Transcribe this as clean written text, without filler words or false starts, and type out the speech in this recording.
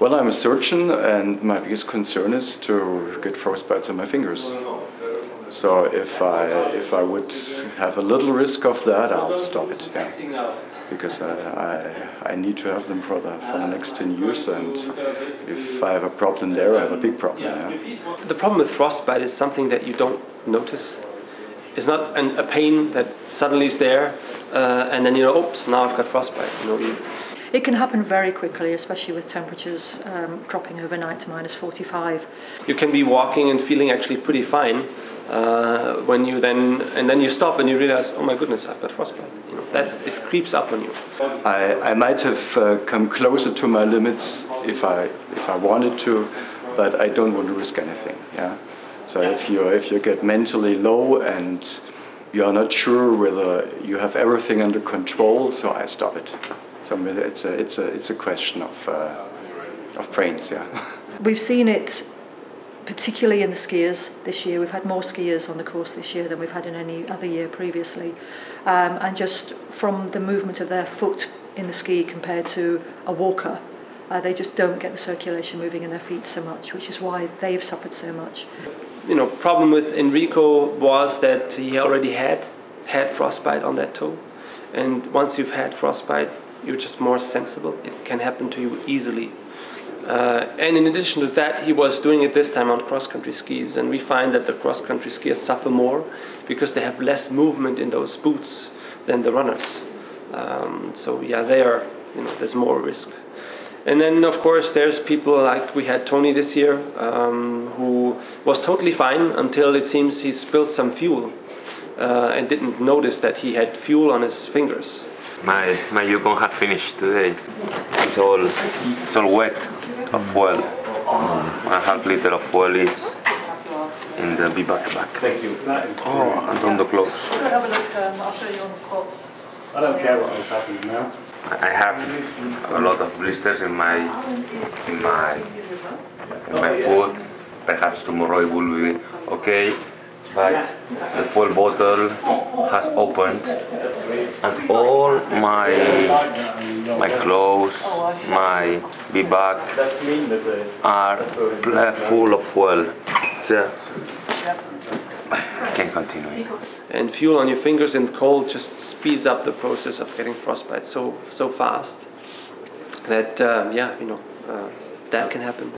Well, I'm a surgeon, and my biggest concern is to get frostbites on my fingers. So if I would have a little risk of that, I'll stop it. Yeah. Because I need to have them for the next 10 years, and if I have a problem there, I have a big problem. Yeah. The problem with frostbite is something that you don't notice. It's not a pain that suddenly is there, and then oops, now I've got frostbite. It can happen very quickly, especially with temperatures dropping overnight to -45. You can be walking and feeling actually pretty fine when you then you stop and you realize, oh my goodness, I've got frostbite. It creeps up on you. I might have come closer to my limits if I wanted to, but I don't want to risk anything. Yeah. So if you get mentally low and you are not sure whether you have everything under control, so I stop it. So it's a question of brains, yeah. We've seen it particularly in the skiers this year. We've had more skiers on the course this year than we've had in any other year previously, and just from the movement of their foot in the ski compared to a walker, they just don't get the circulation moving in their feet so much, which is why they've suffered so much. Problem with Enrico was that he already had frostbite on that toe, and once you've had frostbite, you're just more sensible. It can happen to you easily. And in addition to that, he was doing it this time on cross-country skis, and we find that the cross-country skiers suffer more because they have less movement in those boots than the runners. So yeah, there's more risk. And then of course there's people like we had Tony this year, who was totally fine until it seems he spilled some fuel and didn't notice that he had fuel on his fingers. My Yukon had finished today. It's all wet of fuel. 1.5 liter of fuel is in the backpack. Thank you. Oh, and on the clothes. Have a look. I'll show you on the spot. I don't care what is happening now. I have a lot of blisters in my foot. Perhaps tomorrow it will be okay. But the full bottle has opened, and all my clothes, my bag are full of fuel. So I can't continue. And fuel on your fingers and cold just speeds up the process of getting frostbite so fast that that can happen.